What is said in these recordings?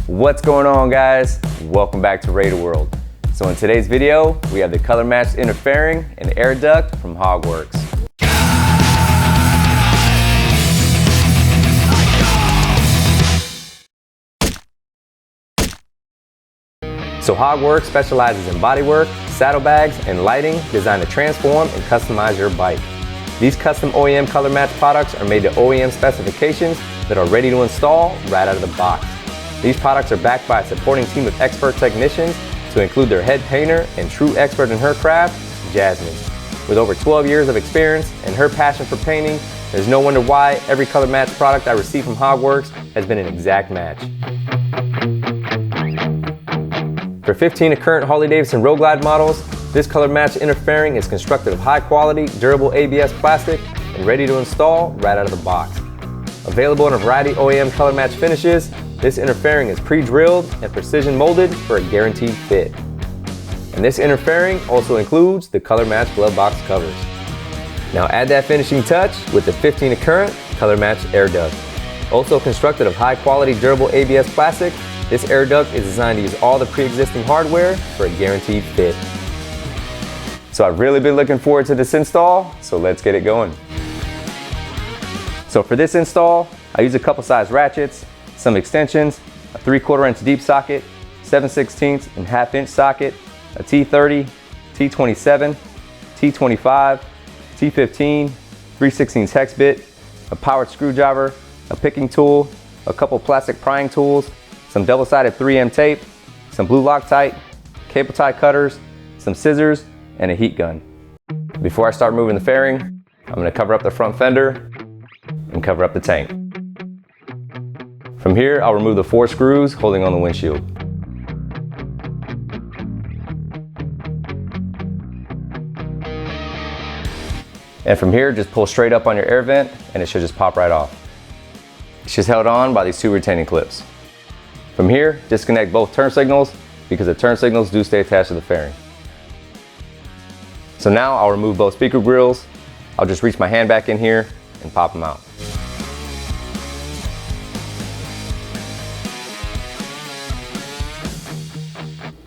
What's going on, guys? Welcome back to Raider World. So in today's video, we have the color matched interfering and Air Duct from HogWorkz. So HogWorkz specializes in bodywork, saddlebags, and lighting designed to transform and customize your bike. These custom OEM color match products are made to OEM specifications that are ready to install right out of the box. These products are backed by a supporting team of expert technicians to include their head painter and true expert in her craft, Jasmine. With over 12 years of experience and her passion for painting, there's no wonder why every color match product I receive from HogWorkz has been an exact match. For 15 of current Harley-Davidson Road Glide models, this color match interfering is constructed of high quality, durable ABS plastic and ready to install right out of the box. Available in a variety of OEM color match finishes, this interfering is pre-drilled and precision molded for a guaranteed fit. And this interfering also includes the color match glove box covers. Now add that finishing touch with the 15 of current color match Air Duct. Also constructed of high quality, durable ABS plastic, this Air Duct is designed to use all the pre-existing hardware for a guaranteed fit. So I've really been looking forward to this install, so let's get it going. So for this install, I use a couple size ratchets, some extensions, a 3/4 inch deep socket, 7/16 and 1/2 inch socket, a T30, T27, T25, T15, 3/16 hex bit, a powered screwdriver, a picking tool, a couple plastic prying tools, some double-sided 3M tape, some blue Loctite, cable tie cutters, some scissors, and a heat gun. Before I start moving the fairing, I'm going to cover up the front fender and cover up the tank. From here, I'll remove the 4 screws holding on the windshield. And from here, just pull straight up on your air vent and it should just pop right off. It's just held on by these 2 retaining clips. From here, disconnect both turn signals because the turn signals do stay attached to the fairing. So now I'll remove both speaker grills. I'll just reach my hand back in here and pop them out.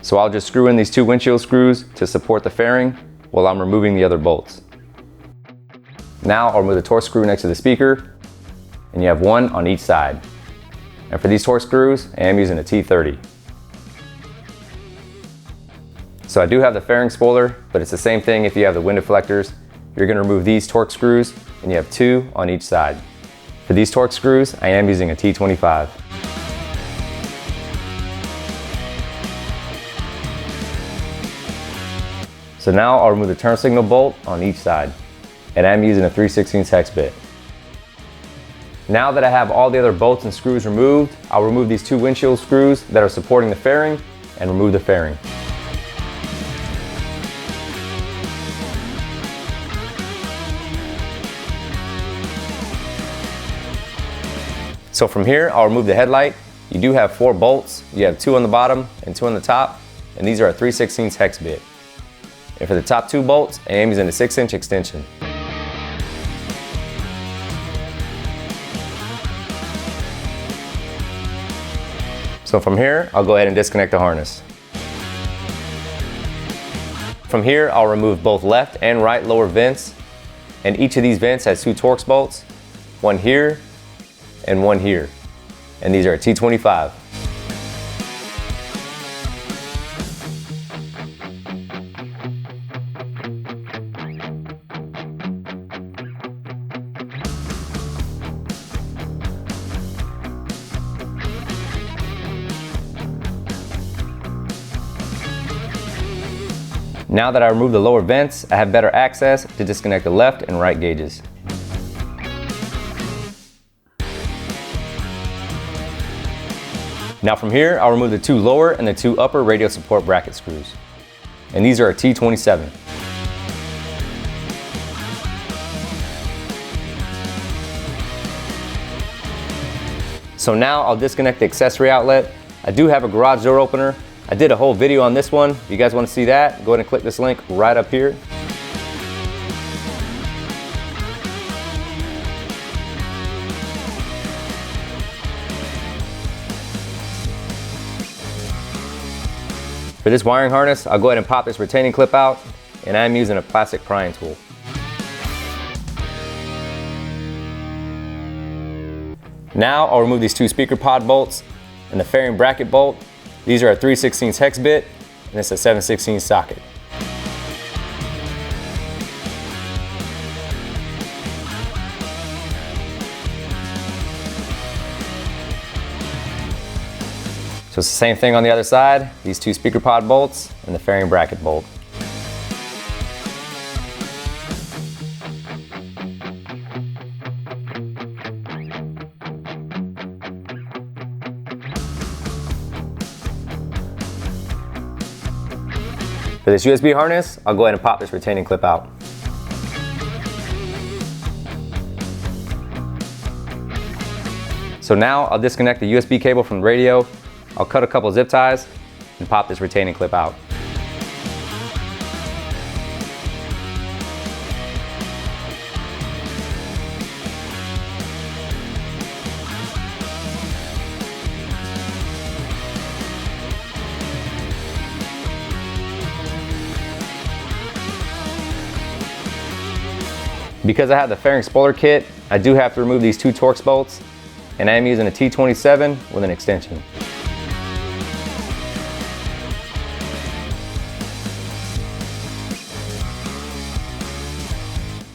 So I'll just screw in these 2 windshield screws to support the fairing while I'm removing the other bolts. Now I'll remove the Torx screw next to the speaker, and you have 1 on each side. And for these Torx screws, I am using a T30. So I do have the fairing spoiler, but it's the same thing if you have the wind deflectors. You're going to remove these Torx screws, and you have 2 on each side. For these Torx screws, I am using a T25. So now I'll remove the turn signal bolt on each side, and I'm using a 3/16 hex bit. Now that I have all the other bolts and screws removed, I'll remove these 2 windshield screws that are supporting the fairing and remove the fairing. So from here, I'll remove the headlight. You do have 4 bolts. You have 2 on the bottom and 2 on the top, and these are a 3/16 hex bit. And for the top 2 bolts, I am using a 6-inch extension. So from here, I'll go ahead and disconnect the harness. From here, I'll remove both left and right lower vents, and each of these vents has 2 Torx bolts, 1 here and 1 here, and these are a T25. Now that I removed the lower vents, I have better access to disconnect the left and right gauges. Now from here, I'll remove the 2 lower and the 2 upper radio support bracket screws. And these are a T27. So now I'll disconnect the accessory outlet. I do have a garage door opener. I did a whole video on this one. If you guys want to see that, go ahead and click this link right up here. For this wiring harness, I'll go ahead and pop this retaining clip out, and I'm using a plastic prying tool. Now I'll remove these two speaker pod bolts and the fairing bracket bolt. These are a 3/16 hex bit, and it's a 7/16 socket. So it's the same thing on the other side, these two speaker pod bolts and the fairing bracket bolt. For this USB harness, I'll go ahead and pop this retaining clip out. So now I'll disconnect the USB cable from the radio. I'll cut a couple zip ties and pop this retaining clip out. Because I have the fairing spoiler kit, I do have to remove these two Torx bolts, and I am using a T27 with an extension.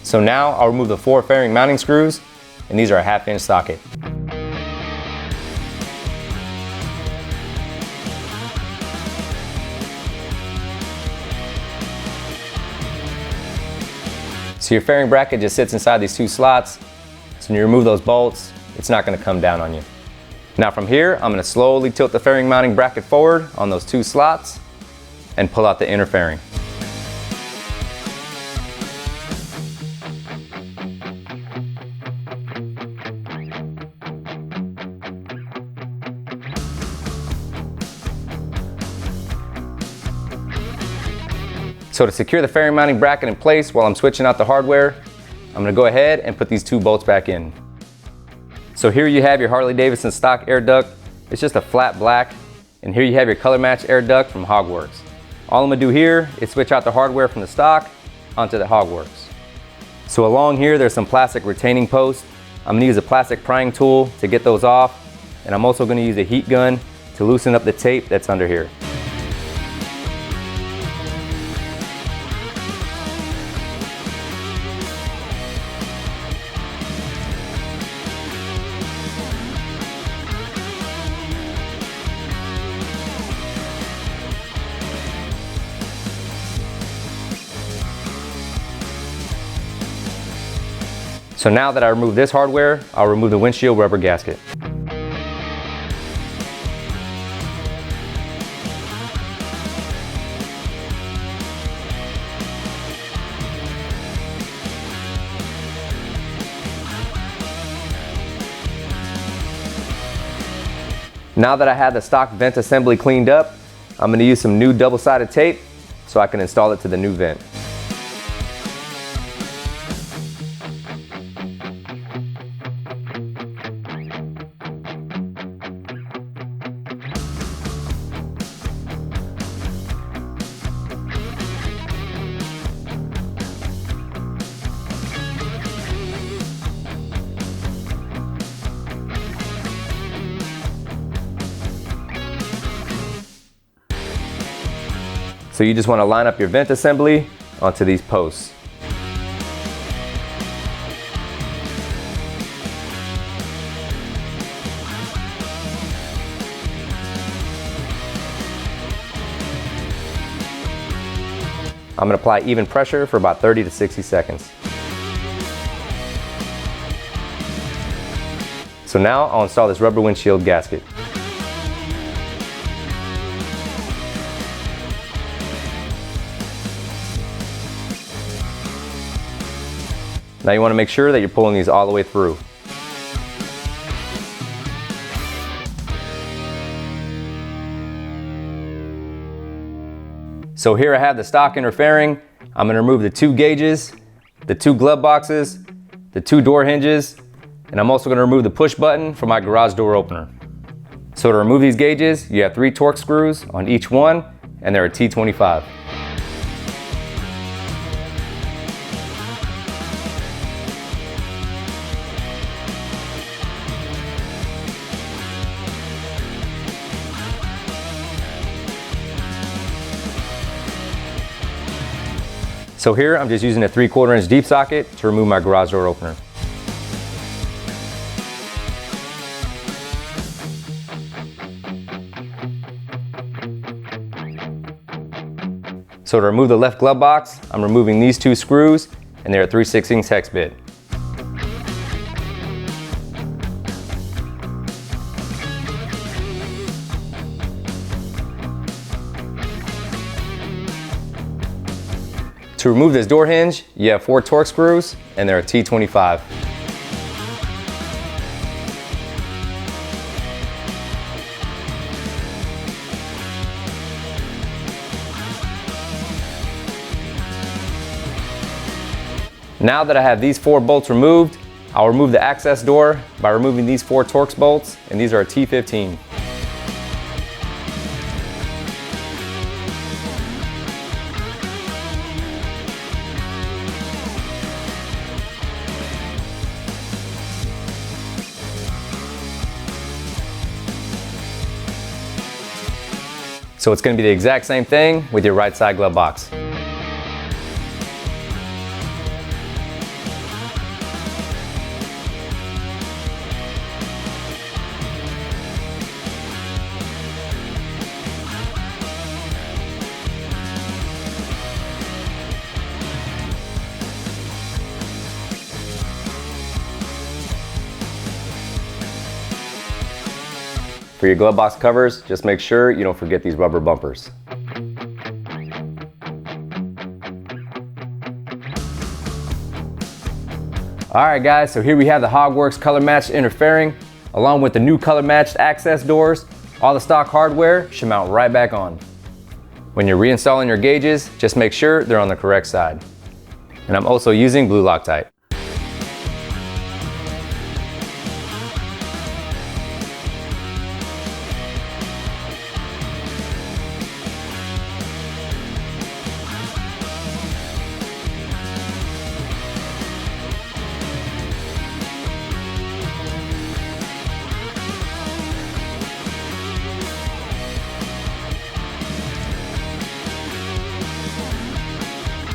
So now I'll remove the 4 fairing mounting screws, and these are a 1/2 inch socket. So your fairing bracket just sits inside these two slots. So when you remove those bolts, it's not going to come down on you. Now from here, I'm going to slowly tilt the fairing mounting bracket forward on those two slots and pull out the inner fairing. So to secure the fairing mounting bracket in place while I'm switching out the hardware, I'm going to go ahead and put these two bolts back in. So here you have your Harley Davidson stock air duct. It's just a flat black. And here you have your color match air duct from HogWorkz. All I'm going to do here is switch out the hardware from the stock onto the HogWorkz. So along here there's some plastic retaining posts. I'm going to use a plastic prying tool to get those off. And I'm also going to use a heat gun to loosen up the tape that's under here. So now that I remove this hardware, I'll remove the windshield rubber gasket. Now that I have the stock vent assembly cleaned up, I'm going to use some new double-sided tape so I can install it to the new vent. So you just want to line up your vent assembly onto these posts. I'm going to apply even pressure for about 30 to 60 seconds. So now I'll install this rubber windshield gasket. Now you want to make sure that you're pulling these all the way through. So here I have the stock inner fairing. I'm going to remove the 2 gauges, the 2 glove boxes, the 2 door hinges, and I'm also going to remove the push button for my garage door opener. So to remove these gauges, you have 3 Torx screws on each one, and they're a T25. So here I'm just using a 3/4 inch deep socket to remove my garage door opener. So to remove the left glove box, I'm removing these 2 screws, and they're a 3/16 hex bit. To remove this door hinge, you have 4 Torx screws, and they're a T25. Now that I have these 4 bolts removed, I'll remove the access door by removing these 4 Torx bolts, and these are a T15. So it's going to be the exact same thing with your right side glove box. For your glove box covers, just make sure you don't forget these rubber bumpers. Alright guys, so here we have the HogWorkz color matched inner fairing, along with the new color matched access doors. All the stock hardware should mount right back on. When you're reinstalling your gauges, just make sure they're on the correct side. And I'm also using blue Loctite.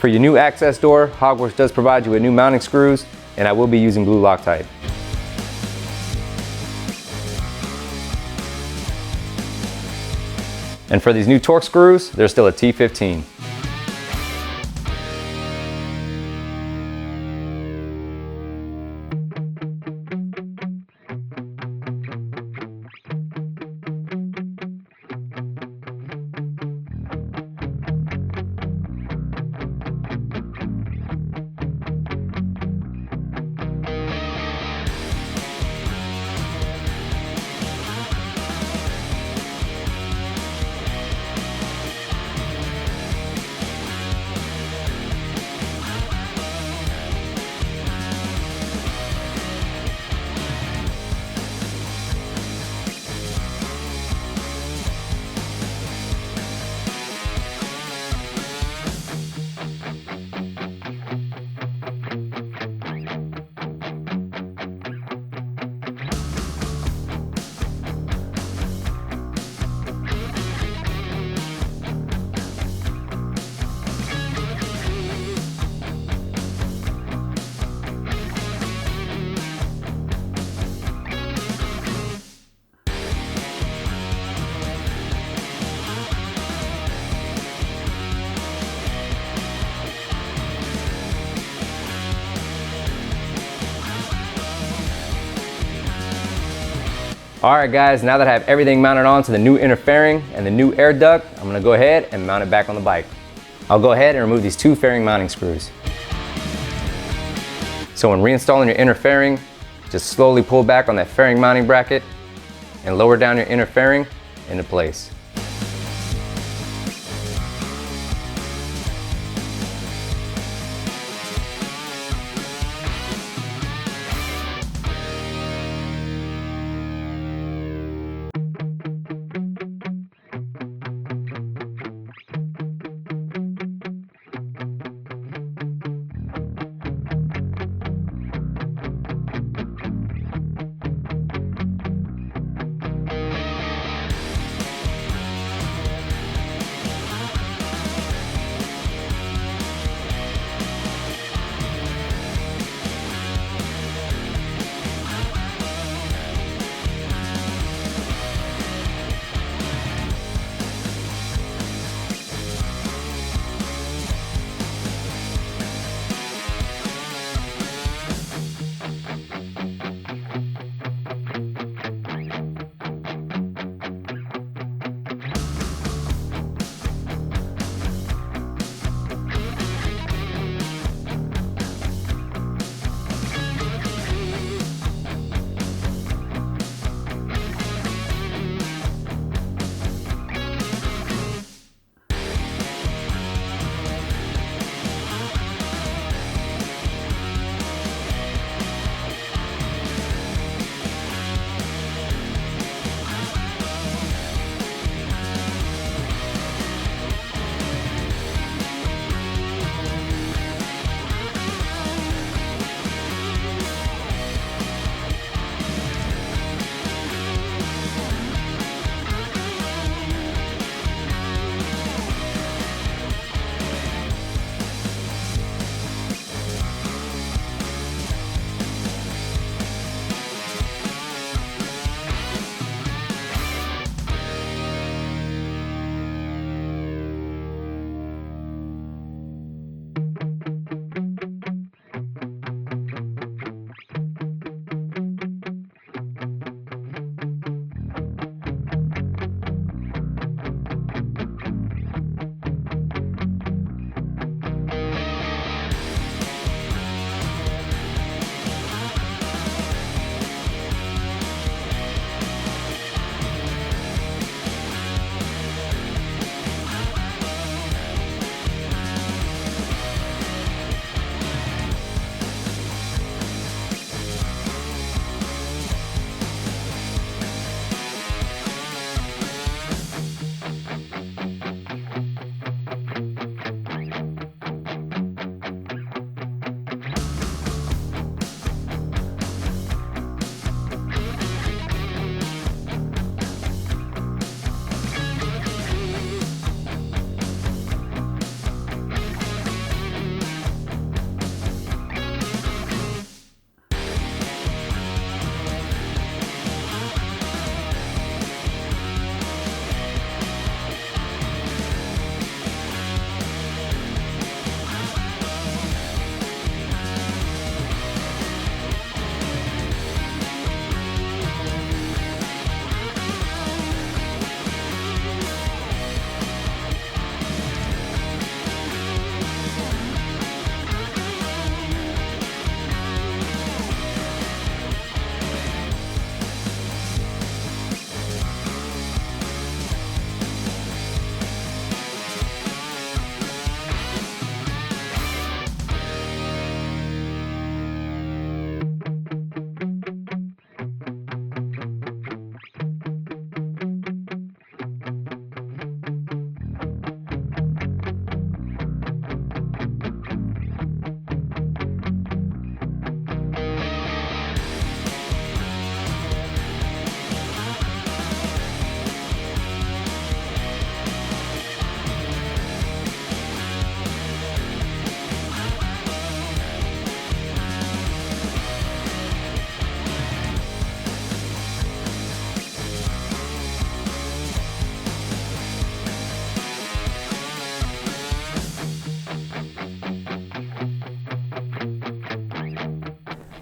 For your new access door, HogWorkz does provide you with new mounting screws, and I will be using blue Loctite. And for these new Torx screws, they're still a T15. Alright guys, now that I have everything mounted on to the new inner fairing and the new air duct, I'm going to go ahead and mount it back on the bike. I'll go ahead and remove these 2 fairing mounting screws. So when reinstalling your inner fairing, just slowly pull back on that fairing mounting bracket and lower down your inner fairing into place.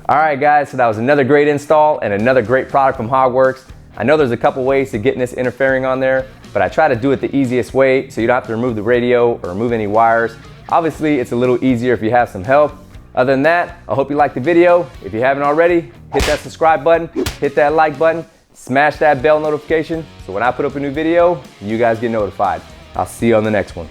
All right guys, so that was another great install and another great product from HogWorkz. I know there's a couple ways to getting this interfering on there, but I try to do it the easiest way so you don't have to remove the radio or remove any wires. Obviously, it's a little easier if you have some help. Other than that, I hope you liked the video. If you haven't already, hit that subscribe button, hit that like button, smash that bell notification so when I put up a new video, you guys get notified. I'll see you on the next one.